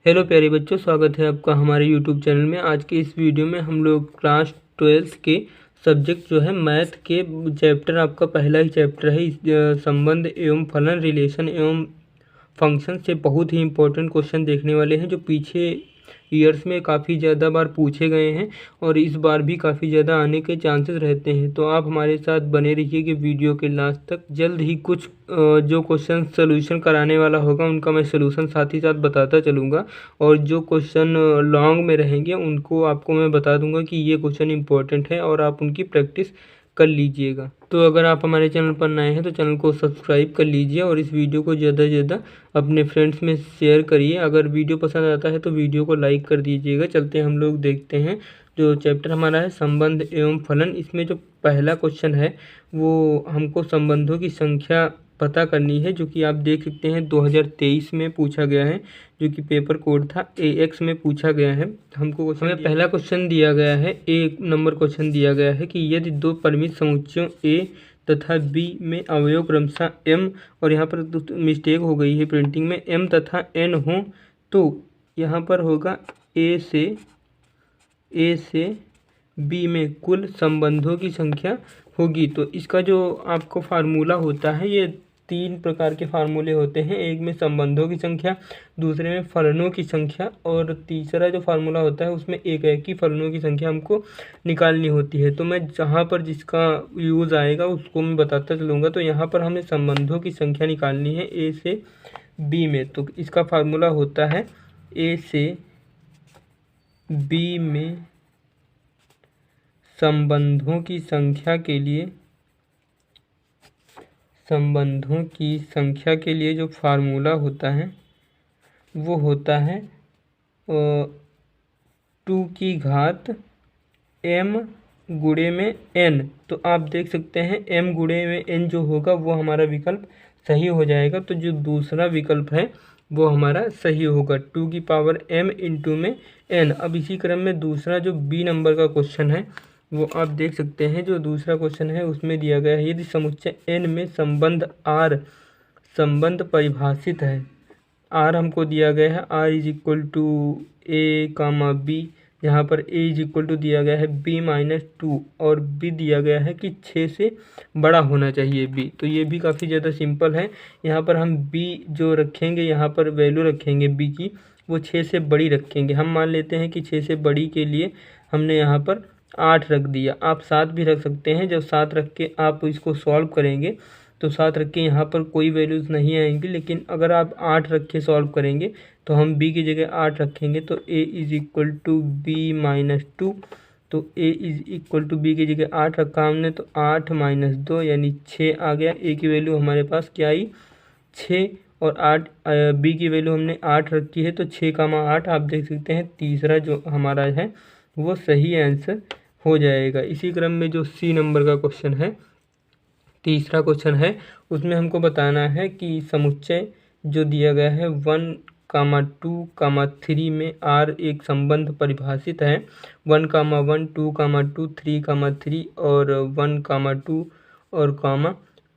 Hello प्यारे बच्चों, स्वागत है आपका हमारे यूट्यूब चैनल में। आज के इस वीडियो में हम लोग क्लास 12 के सब्जेक्ट जो है मैथ के चैप्टर, आपका पहला ही चैप्टर है संबंध एवं फलन, रिलेशन एवं फंक्शन से बहुत ही इंपॉर्टेंट क्वेश्चन देखने वाले हैं, जो पीछे ईयर्स में काफ़ी ज़्यादा बार पूछे गए हैं और इस बार भी काफ़ी ज़्यादा आने के चांसेस रहते हैं। तो आप हमारे साथ बने रहिए कि वीडियो के लास्ट तक। जल्द ही कुछ जो क्वेश्चन सोल्यूशन कराने वाला होगा उनका मैं सोल्यूशन साथ ही साथ बताता चलूँगा, और जो क्वेश्चन लॉन्ग में रहेंगे उनको आपको मैं बता दूंगा कि ये क्वेश्चन इंपॉर्टेंट है और आप उनकी प्रैक्टिस कर लीजिएगा। तो अगर आप हमारे चैनल पर नए हैं तो चैनल को सब्सक्राइब कर लीजिए और इस वीडियो को ज़्यादा से ज़्यादा अपने फ्रेंड्स में शेयर करिए। अगर वीडियो पसंद आता है तो वीडियो को लाइक कर दीजिएगा। चलते हैं हम लोग देखते हैं जो चैप्टर हमारा है संबंध एवं फलन। इसमें जो पहला क्वेश्चन है वो हमको संबंधों की संख्या पता करनी है, जो कि आप देख सकते हैं 2023 में पूछा गया है, जो कि पेपर कोड था AX में पूछा गया है। हमको हमें पहला क्वेश्चन दिया गया है, एक नंबर क्वेश्चन दिया गया है कि यदि दो परिमित समुच्चयों A तथा B में अवयव क्रमशः M, और यहाँ पर मिस्टेक हो गई है प्रिंटिंग में, M तथा N हो, तो यहाँ पर होगा A से B में कुल संबंधों की संख्या होगी। तो इसका जो आपको फार्मूला होता है, ये तीन प्रकार के फार्मूले होते हैं। एक में संबंधों की संख्या, दूसरे में फलनों की संख्या, और तीसरा जो फार्मूला होता है उसमें एक ही फलनों की संख्या हमको निकालनी होती है। तो मैं जहाँ पर जिसका यूज़ आएगा उसको मैं बताता चलूँगा। तो यहाँ पर हमें संबंधों की संख्या निकालनी है A से B में। तो इसका फार्मूला होता है A से B में संबंधों की संख्या के लिए जो फार्मूला होता है वो होता है 2 की घात m गुणे में n। तो आप देख सकते हैं m गुणे में n जो होगा वो हमारा विकल्प सही हो जाएगा। तो जो दूसरा विकल्प है वो हमारा सही होगा, 2 की पावर m इंटू में n। अब इसी क्रम में दूसरा जो B नंबर का क्वेश्चन है वो आप देख सकते हैं। जो दूसरा क्वेश्चन है उसमें दिया गया है, यदि समुच्चय n में संबंध परिभाषित है। r हमको दिया गया है, r is equal to a comma b, जहाँ पर a इज इक्वल टू दिया गया है b-2, और b दिया गया है कि 6 से बड़ा होना चाहिए b। तो ये भी काफ़ी ज़्यादा सिंपल है। यहाँ पर हम b जो रखेंगे, यहाँ पर वैल्यू रखेंगे b की, वो 6 से बड़ी रखेंगे। हम मान लेते हैं कि 6 से बड़ी के लिए हमने यहाँ पर 8 रख दिया। आप 7 भी रख सकते हैं। जब 7 रख के आप इसको सॉल्व करेंगे तो 7 रख के यहाँ पर कोई वैल्यूज़ नहीं आएंगी, लेकिन अगर आप 8 रख के सॉल्व करेंगे तो हम b की जगह 8 रखेंगे तो a is equal to b-2। तो a is equal to b की जगह 8 रखा हमने, तो 8-2 यानी 6 आ गया। a की वैल्यू हमारे पास क्या आई, 6, और 8 b की वैल्यू हमने 8 रखी है, तो 6-8 आप देख सकते हैं तीसरा जो हमारा है वो सही आंसर हो जाएगा। इसी क्रम में जो C नंबर का क्वेश्चन है, तीसरा क्वेश्चन है, उसमें हमको बताना है कि समुच्चय जो दिया गया है 1-2-3 में R एक संबंध परिभाषित है। 1-1, 2-2, 3-3, और 1-2 और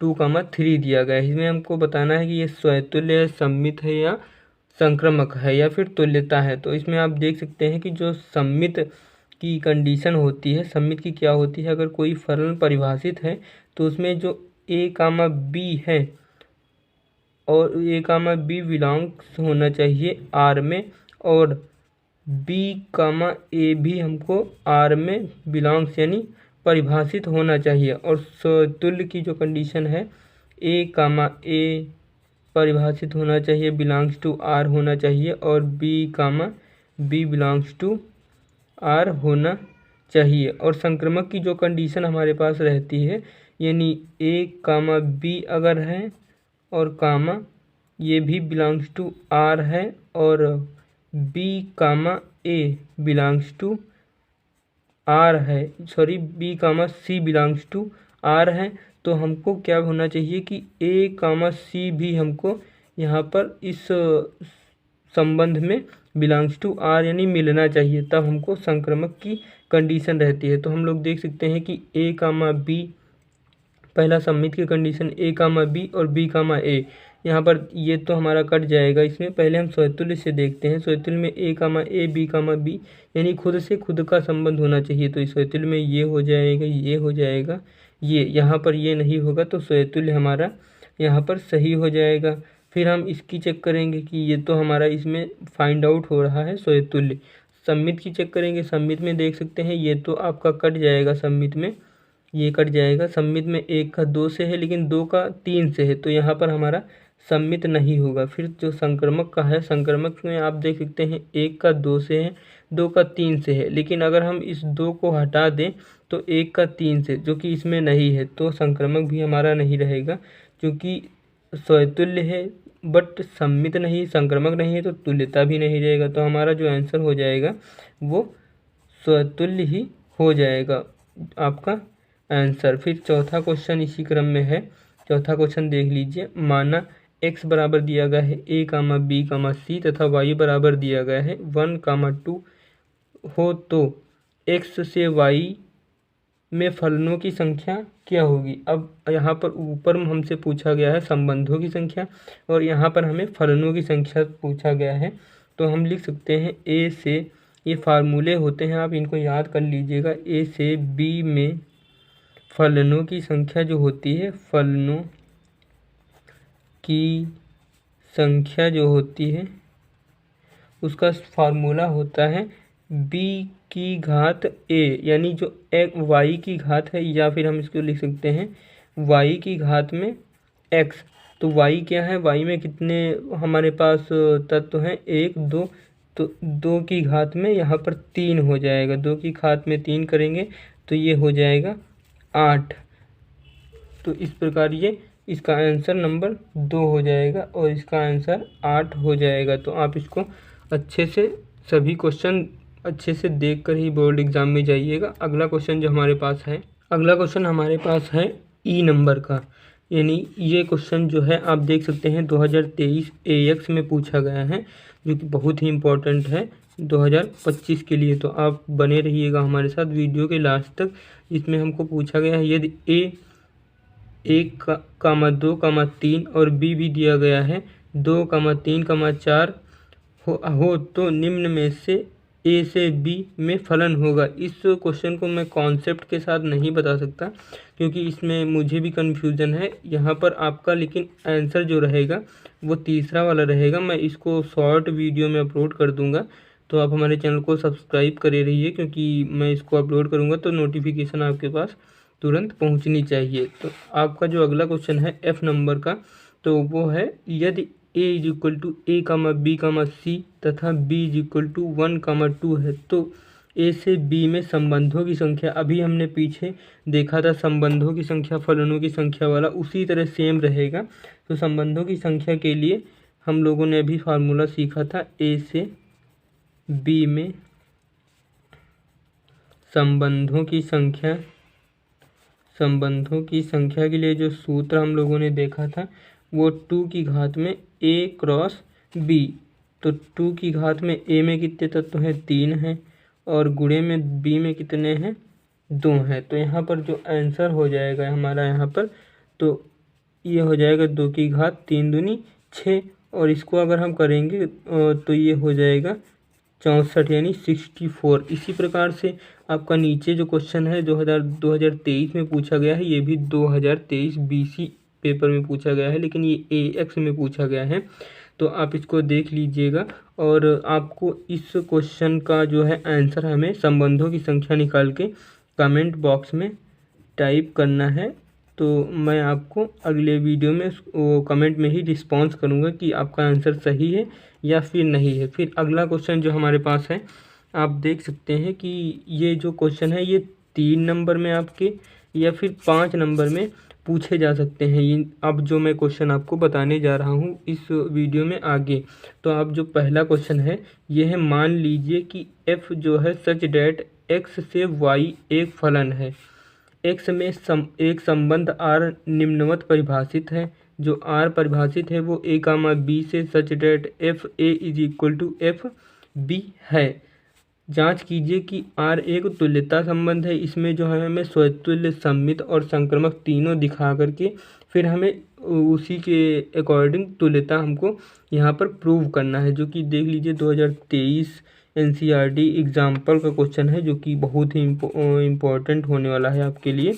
2-3 दिया गया है। इसमें हमको बताना है कि ये स्वतुल्य है, सममित है, या संक्रामक है, या फिर तुल्यता है। तो इसमें आप देख सकते हैं कि जो सममित की कंडीशन होती है, सममित की क्या होती है, अगर कोई फलन परिभाषित है तो उसमें जो a, b है, और a, b बिलोंग्स होना चाहिए R में, और b, a भी हमको R में बिलोंग्स यानी परिभाषित होना चाहिए। और तुल्य की जो कंडीशन है, a, परिभाषित होना चाहिए, बिलोंग्स टू R होना चाहिए, और b, बिलोंग्स टू R होना चाहिए। और संक्रामक की जो कंडीशन हमारे पास रहती है, यानी a, b अगर है, और ये भी बिलोंग्स टू R है, और b, a belongs to R है, sorry b, c belongs to R है, तो हमको क्या होना चाहिए कि a, c भी हमको यहाँ पर इस संबंध में बिलोंग्स टू R यानी मिलना चाहिए, तब हमको संक्रामक की कंडीशन रहती है। तो हम लोग देख सकते हैं कि a, b, पहला सममित की कंडीशन a, b और b, a, यहाँ पर ये तो हमारा कट जाएगा। इसमें पहले हम स्वतुल्य से देखते हैं। स्वतुल्य में ए कामा ए, बी कामा बी, यानी खुद से खुद का संबंध होना चाहिए। तो इस स्वतुल्य में ये हो जाएगा, ये हो जाएगा, ये यहाँ पर ये नहीं होगा, तो स्वतुल्य हमारा यहाँ पर सही हो जाएगा। फिर हम इसकी चेक करेंगे कि ये तो हमारा इसमें फाइंड आउट हो रहा है स्वतुल्य। सम्मित की चेक करेंगे। सम्मित में देख सकते हैं ये तो आपका कट जाएगा, सम्मित में ये कट जाएगा। सम्मित में 1 का 2 से है, लेकिन 2 का 3 से है, तो यहाँ पर हमारा सम्मित नहीं होगा। फिर जो संक्रमक का है, संक्रमक में आप देख सकते हैं 1 का 2 से है, 2 का 3 से है, लेकिन अगर हम इस 2 को हटा दें तो 1 का 3 से, जो कि इसमें नहीं है, तो संक्रमक भी हमारा नहीं रहेगा। क्योंकि स्वतुल्य है बट सम्मित नहीं, संक्रमक नहीं है, तो तुल्यता भी नहीं रहेगा। तो हमारा जो आंसर हो जाएगा वो स्वतुल्य ही हो जाएगा आपका आंसर। फिर चौथा क्वेश्चन इसी क्रम में है। चौथा क्वेश्चन देख लीजिए। माना x बराबर दिया गया है a comma b comma c तथा y बराबर दिया गया है 1 कामा 2 हो, तो x से y में फलनों की संख्या क्या होगी। अब यहाँ पर ऊपर हमसे पूछा गया है संबंधों की संख्या और यहाँ पर हमें फलनों की संख्या पूछा गया है। तो हम लिख सकते हैं ए से, ये फार्मूले होते हैं, आप इनको याद कर लीजिएगा। ए से बी में फलनों की संख्या जो होती है, फलनों की संख्या जो होती है उसका फार्मूला होता है b की घात a, यानी जो y की घात है, या फिर हम इसको लिख सकते हैं y की घात में x। तो y क्या है, y में कितने हमारे पास तत्व हैं, 1 2, तो 2 की घात में यहाँ पर 3 हो जाएगा। 2 की घात में 3 करेंगे तो ये हो जाएगा 8। तो इस प्रकार ये इसका आंसर नंबर 2 हो जाएगा और इसका आंसर 8 हो जाएगा। तो आप इसको अच्छे से सभी क्वेश्चन अच्छे से देखकर ही बोर्ड एग्ज़ाम में जाइएगा। अगला क्वेश्चन जो हमारे पास है, अगला क्वेश्चन हमारे पास है ई नंबर का, यानी ये क्वेश्चन जो है आप देख सकते हैं 2023 AX में पूछा गया है, जो कि बहुत ही इम्पोर्टेंट है 2025 के लिए। तो आप बने रहिएगा हमारे साथ वीडियो के लास्ट तक। इसमें हमको पूछा गया है यदि A 1 कामा 2 कामा 3 और B भी दिया गया है 2 कामा 3 कामा 4 हो तो निम्न में से ए से बी में फलन होगा। इस क्वेश्चन को मैं कॉन्सेप्ट के साथ नहीं बता सकता क्योंकि इसमें मुझे भी कन्फ्यूज़न है यहाँ पर आपका, लेकिन आंसर जो रहेगा वो तीसरा वाला रहेगा। मैं इसको शॉर्ट वीडियो में अपलोड कर दूँगा, तो आप हमारे चैनल को सब्सक्राइब करे रहिए, क्योंकि मैं इसको अपलोड करूँगा तो नोटिफिकेशन आपके पास तुरंत पहुँचनी चाहिए। तो आपका जो अगला क्वेश्चन है F नंबर का, तो वो है यदि a is equal to A comma B comma C तथा b is equal to 1 comma 2 है, तो a से b में संबंधों की संख्या, अभी हमने पीछे देखा था संबंधों की संख्या फलनों की संख्या वाला, उसी तरह सेम रहेगा। तो संबंधों की संख्या के लिए हम लोगों ने अभी फार्मूला सीखा था, a से b में संबंधों की संख्या के लिए जो सूत्र हम लोगों ने देखा था वो 2 की घात में a क्रॉस b। तो 2 की घात में a में कितने तत्व हैं, 3 हैं, और गुणे में b में कितने हैं, 2 हैं। तो यहाँ पर जो आंसर हो जाएगा हमारा यहाँ पर, तो ये हो जाएगा 2 की घात 3 दूनी 6, और इसको अगर हम करेंगे तो ये हो जाएगा 64 यानी 64। इसी प्रकार से आपका नीचे जो क्वेश्चन है 2023 में पूछा गया है, ये भी 2023 BC पेपर में पूछा गया है, लेकिन ये AX में पूछा गया है। तो आप इसको देख लीजिएगा और आपको इस क्वेश्चन का जो है आंसर हमें संबंधों की संख्या निकाल के कमेंट बॉक्स में टाइप करना है। तो मैं आपको अगले वीडियो में वो कमेंट में ही रिस्पॉन्स करूँगा कि आपका आंसर सही है या फिर नहीं है। फिर अगला क्वेश्चन जो हमारे पास है, आप देख सकते हैं कि ये जो क्वेश्चन है ये 3 नंबर में आपके या फिर 5 नंबर में पूछे जा सकते हैं। ये अब जो मैं क्वेश्चन आपको बताने जा रहा हूँ इस वीडियो में आगे। तो अब जो पहला क्वेश्चन है ये है, मान लीजिए कि f जो है सच डैट x से y एक फलन है। x में एक संबंध r निम्नवत परिभाषित है। जो r परिभाषित है वो a कामा b से such that f a is equal to f b है। जांच कीजिए कि R एक तुल्यता संबंध है। इसमें जो है हमें स्वतुल्य, सम्मित और संक्रमक तीनों दिखा करके फिर हमें उसी के अकॉर्डिंग तुल्यता हमको यहाँ पर प्रूव करना है, जो कि देख लीजिए 2023 एनसीईआरटी एग्जाम्पल का क्वेश्चन है, जो कि बहुत ही इम्पोर्टेंट होने वाला है आपके लिए।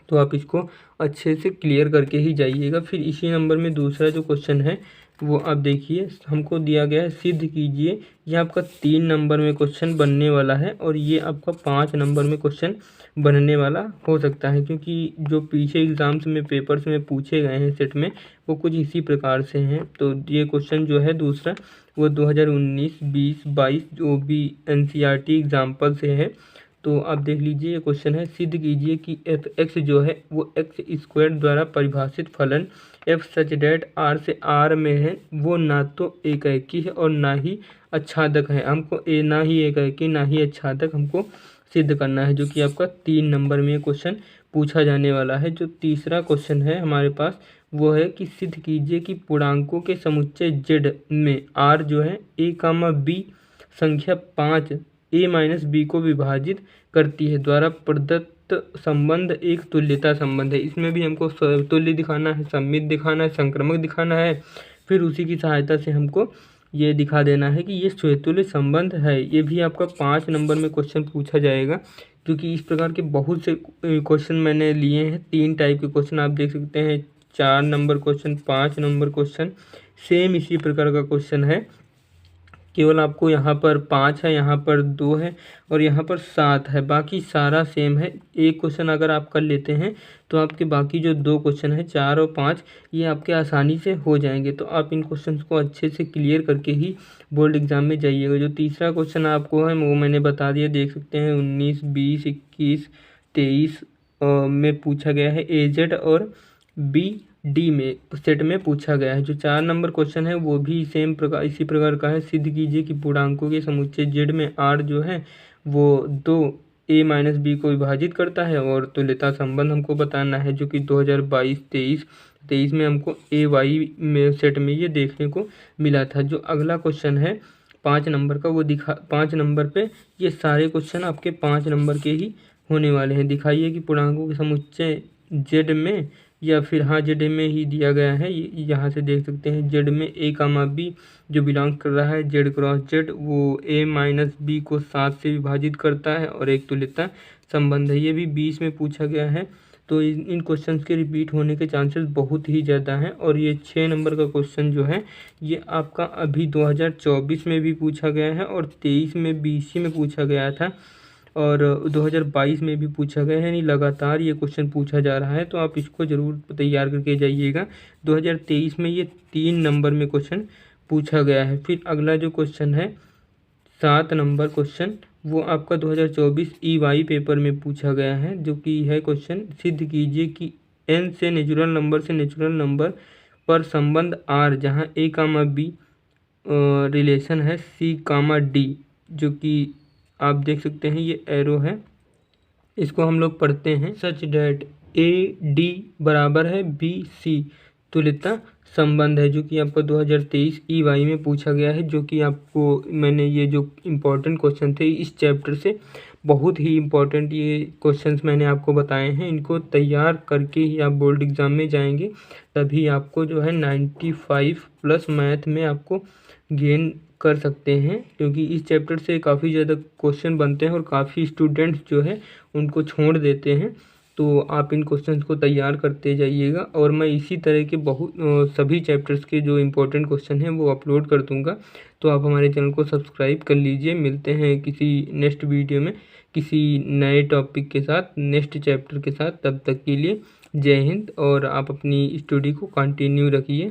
तो आप इसको अच्छे से क्लियर करके ही जाइएगा। फिर इसी नंबर में दूसरा जो क्वेश्चन है वो आप देखिए, हमको दिया गया है सिद्ध कीजिए। ये आपका 3 नंबर में क्वेश्चन बनने वाला है और ये आपका 5 नंबर में क्वेश्चन बनने वाला हो सकता है, क्योंकि जो पीछे एग्ज़ाम्स में पेपर्स में पूछे गए हैं सेट में वो कुछ इसी प्रकार से हैं। तो ये क्वेश्चन जो है दूसरा वो 2019, 20, 22 जो भी एनसीईआरटी एग्जाम्पल से है। तो आप देख लीजिए, ये क्वेश्चन है सिद्ध कीजिए कि एफ एक्स जो है वो एक्स स्क्वायर द्वारा परिभाषित फलन एफ सच डेट आर से आर में है, वो ना तो एकाएकी है और ना ही आच्छादक है। हमको ना ही एकाएकी ना ही आच्छादक हमको सिद्ध करना है, जो कि आपका 3 नंबर में क्वेश्चन पूछा जाने वाला है। जो तीसरा क्वेश्चन है हमारे पास वो है कि सिद्ध कीजिए कि पूर्णांकों के समुच्चय जेड में आर जो है ए कामा बी संख्या 5 ए माइनस बी को विभाजित करती है द्वारा प्रदत्त संबंध एक तुल्यता संबंध है। इसमें भी हमको तुल्य दिखाना है, सममित दिखाना है, संक्रमक दिखाना है। फिर उसी की सहायता से हमको ये दिखा देना है कि ये स्वतुल्य संबंध है। ये भी आपका 5 नंबर में क्वेश्चन पूछा जाएगा, क्योंकि इस प्रकार के बहुत से क्वेश्चन मैंने लिए हैं। 3 टाइप के क्वेश्चन आप देख सकते हैं, 4 number question, 5 number question, same इसी प्रकार का क्वेश्चन है। केवल आपको यहाँ पर 5 है, यहाँ पर 2 है और यहाँ पर 7 है, बाकी सारा सेम है। एक क्वेश्चन अगर आप कर लेते हैं तो आपके बाकी जो 2 क्वेश्चन है 4 और 5 ये आपके आसानी से हो जाएंगे। तो आप इन क्वेश्चंस को अच्छे से क्लियर करके ही बोर्ड एग्जाम में जाइएगा। जो तीसरा क्वेश्चन आपको है वो मैंने बता दिया, देख सकते हैं 19, 20, 21, 23 में पूछा गया है, एजेड और बी डी में सेट में पूछा गया है। जो 4 नंबर क्वेश्चन है वो भी सेम प्रकार इसी प्रकार का है। सिद्ध कीजिए कि पूर्णांकों के समुच्चय जेड में आर जो है वो 2 ए माइनस बी को विभाजित करता है और तुल्यता संबंध हमको बताना है, जो कि 2022-23 में हमको ए वाई में सेट में ये देखने को मिला था। जो अगला क्वेश्चन है 5 नंबर का वो 5 नंबर पे ये सारे क्वेश्चन आपके 5 नंबर के ही होने वाले हैं। दिखाइए कि पूर्णांकों के समुच्चय जेड में, या फिर हाँ जेड में ही दिया गया है, यहाँ से देख सकते हैं जेड में ए कामा बी जो बिलोंग कर रहा है जेड क्रॉस जेड वो ए माइनस बी को 7 से विभाजित करता है और एक तुल्यता संबंध है। ये भी 20 में पूछा गया है। तो इन क्वेश्चन्स के रिपीट होने के चांसेस बहुत ही ज़्यादा हैं। और ये 6 नंबर का क्वेश्चन जो है ये आपका अभी 2024 में भी पूछा गया है और 23 में बीसी में पूछा गया था और 2022 में भी पूछा गया है, यानी लगातार ये क्वेश्चन पूछा जा रहा है। तो आप इसको ज़रूर तैयार करके जाइएगा। 2023 में ये 3 नंबर में क्वेश्चन पूछा गया है। फिर अगला जो क्वेश्चन है 7 नंबर क्वेश्चन वो आपका 2024 EY पेपर में पूछा गया है, जो कि है क्वेश्चन सिद्ध कीजिए कि n से नेचुरल नंबर से नेचुरल नंबर पर संबंध r जहाँ a कामा b रिलेशन है c कामा d, जो कि आप देख सकते हैं ये एरो है। इसको हम लोग पढ़ते हैं सच डेट AD बराबर है BC तुल्यता संबंध है, जो कि आपका 2023 EY में पूछा गया है। जो कि आपको मैंने ये जो इम्पोर्टेंट क्वेश्चन थे इस चैप्टर से, बहुत ही इम्पोर्टेंट ये क्वेश्चंस मैंने आपको बताए हैं। इनको तैयार करके ही आप बोर्ड एग्ज़ाम में जाएंगे, तभी आपको जो है 95+ मैथ में आपको गेन कर सकते हैं, क्योंकि इस चैप्टर से काफ़ी ज़्यादा क्वेश्चन बनते हैं और काफ़ी स्टूडेंट्स जो है उनको छोड़ देते हैं। तो आप इन क्वेश्चंस को तैयार करते जाइएगा और मैं इसी तरह के बहुत सभी चैप्टर्स के जो इम्पोर्टेंट क्वेश्चन हैं वो अपलोड कर दूंगा। तो आप हमारे चैनल को सब्सक्राइब कर लीजिए। मिलते हैं किसी नेक्स्ट वीडियो में किसी नए टॉपिक के साथ, नेक्स्ट चैप्टर के साथ। तब तक के लिए जय हिंद और आप अपनी स्टडी को कंटिन्यू रखिए।